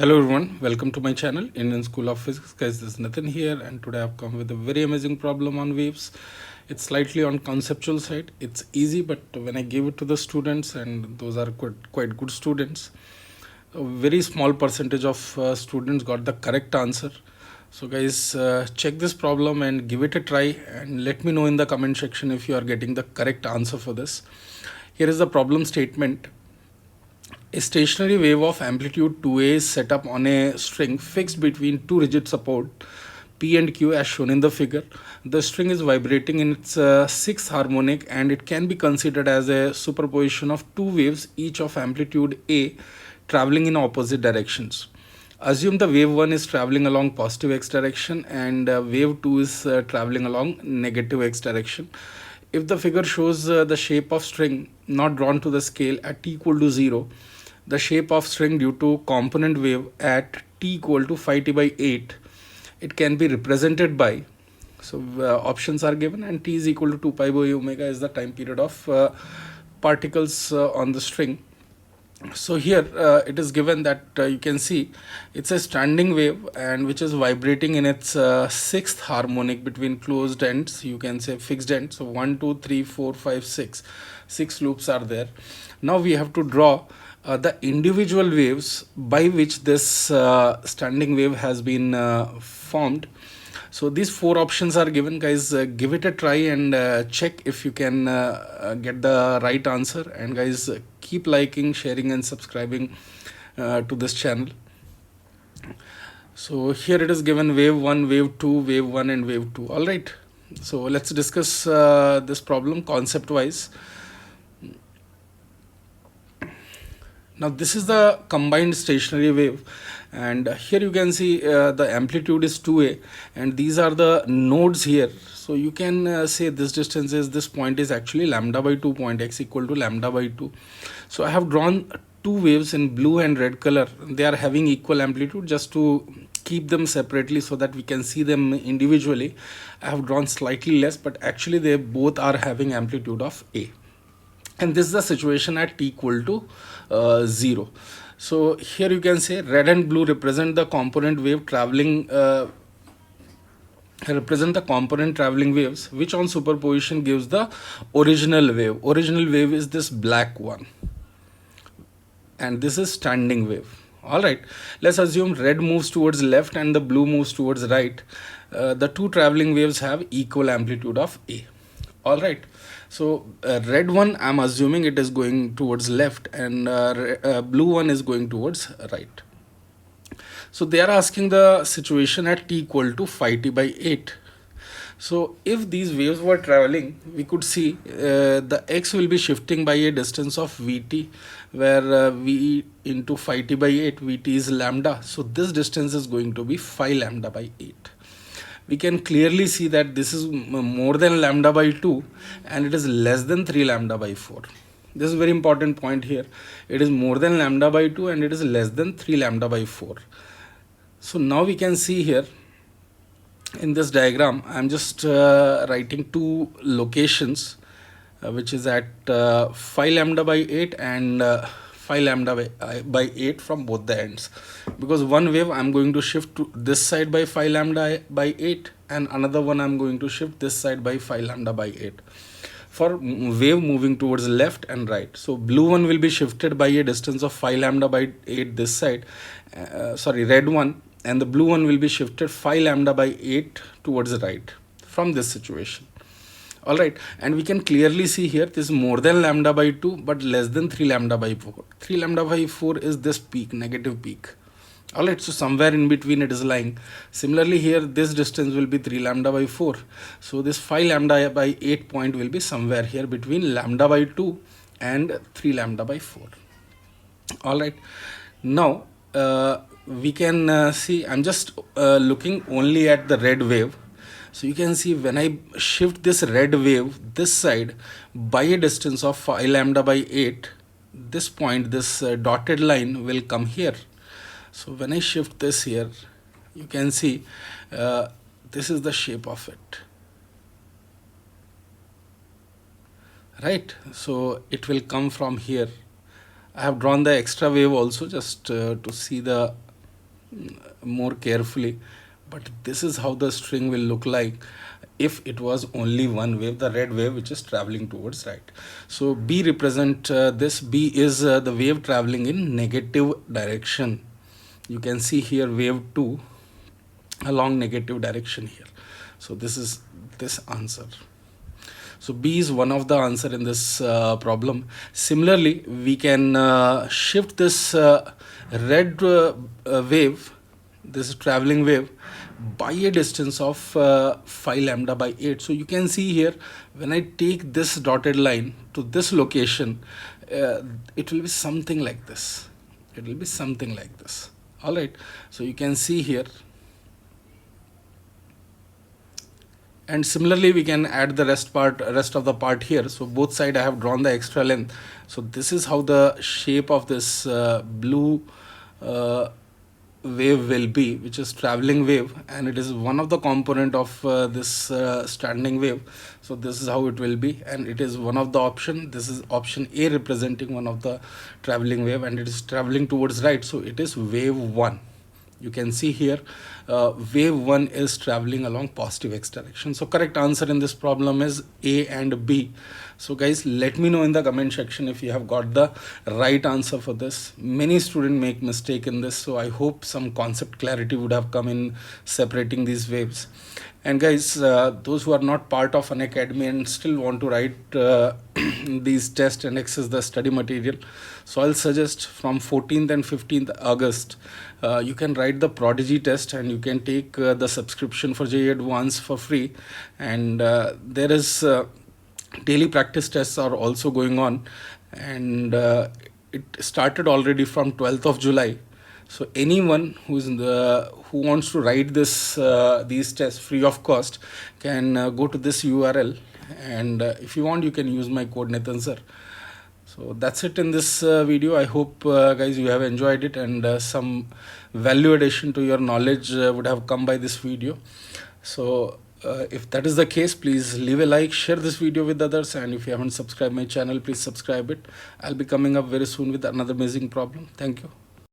Hello everyone, welcome to my channel Indian School of Physics. Guys, this is Nathan here, and today I've come with a very amazing problem on waves. It's slightly on conceptual side. It's easy, but when I gave it to the students, and those are quite good students, a very small percentage of students got the correct answer. So guys, check this problem and give it a try, and let me know in the comment section if you are getting the correct answer for this. Here is the problem statement. A stationary wave of amplitude 2a is set up on a string fixed between two rigid support P and Q as shown in the figure. The string is vibrating in its sixth harmonic, and it can be considered as a superposition of two waves, each of amplitude a, traveling in opposite directions. Assume the wave 1 is traveling along positive x direction and wave 2 is traveling along negative x direction. If the figure shows the shape of string not drawn to the scale at t equal to 0, the shape of string due to component wave at t equal to phi t by 8, it can be represented by, so options are given, and t is equal to 2 pi by omega is the time period of particles on the string. So here it is given that you can see it's a standing wave and which is vibrating in its sixth harmonic between closed ends, you can say fixed ends. So 1 2 3 4 5 6 loops are there. Now we have to draw the individual waves by which this standing wave has been formed. So these four options are given. Guys, give it a try and check if you can get the right answer. And guys, keep liking, sharing and subscribing to this channel. So here it is given wave 1, wave 2, wave 1 and wave 2. All right. So let's discuss this problem concept wise. Now this is the combined stationary wave, and here you can see the amplitude is 2a, and these are the nodes here. So you can say this distance is, this point is actually lambda by 2, point x equal to lambda by 2. So I have drawn two waves in blue and red color. They are having equal amplitude. Just to keep them separately so that we can see them individually, I have drawn slightly less, but actually they both are having amplitude of a. And this is the situation at t equal to 0. So here you can say red and blue represent the component wave traveling traveling waves, which on superposition gives the original wave. Original wave is this black one, and this is standing wave. All right, let's assume red moves towards left and the blue moves towards right. The two traveling waves have equal amplitude of a. All right, so red one, I'm assuming it is going towards left, and blue one is going towards right. So they are asking the situation at t equal to phi t by 8. So if these waves were traveling, we could see the x will be shifting by a distance of vt, where v into phi t by 8, vt is lambda. So this distance is going to be phi lambda by 8. We can clearly see that this is more than lambda by 2 and it is less than 3 lambda by 4. This is a very important point here. It is more than lambda by 2 and it is less than 3 lambda by 4. So now we can see here in this diagram, I am just writing two locations which is at phi lambda by 8 and phi lambda by 8 from both the ends, because one wave I'm going to shift to this side by phi lambda by 8 and another one I'm going to shift this side by phi lambda by 8 for wave moving towards left and right. So blue one will be shifted by a distance of phi lambda by 8 this side, red one, and the blue one will be shifted phi lambda by 8 towards the right from this situation. All right, and we can clearly see here this is more than lambda by 2 but less than 3 lambda by 4. 3 lambda by 4 is this peak, negative peak. All right, so somewhere in between it is lying. Similarly here this distance will be 3 lambda by 4. So this phi lambda by 8 point will be somewhere here between lambda by 2 and 3 lambda by 4. All right, now we can see, I'm just looking only at the red wave. So you can see when I shift this red wave this side by a distance of phi lambda by 8, this point, this dotted line will come here. So when I shift this here, you can see this is the shape of it. Right, so it will come from here. I have drawn the extra wave also just to see the more carefully. But this is how the string will look like if it was only one wave, the red wave, which is traveling towards right. So B represent this. B is the wave traveling in negative direction. You can see here wave 2 along negative direction here. So this is this answer. So B is one of the answer in this problem. Similarly, we can shift this red wave, this traveling wave, by a distance of 5 lambda by 8. So you can see here, when I take this dotted line to this location, it will be something like this. It will be something like this. All right. So you can see here. And similarly, we can add the rest of the part here. So both side I have drawn the extra length. So this is how the shape of this blue wave will be, which is traveling wave, and it is one of the component of this standing wave. So this is how it will be, and it is one of the option. This is option A, representing one of the traveling wave, and it is traveling towards right. So it is wave 1. You can see here wave 1 is traveling along positive x direction. So correct answer in this problem is A and B. So guys, let me know in the comment section if you have got the right answer for this. Many students make mistake in this, so I hope some concept clarity would have come in separating these waves. And guys, those who are not part of an academy and still want to write these tests and access the study material, so I'll suggest from 14th and 15th August, you can write the Prodigy test, and you can take the subscription for JEE Advance for free. And there is daily practice tests are also going on, and it started already from 12th of July. So anyone who wants to write this these tests free of cost can go to this URL, and if you want, you can use my code Nitin sir. So that's it in this video. I hope guys you have enjoyed it, and some value addition to your knowledge would have come by this video. So if that is the case, please leave a like, share this video with others, and if you haven't subscribed my channel, please subscribe it. I'll be coming up very soon with another amazing problem. Thank you.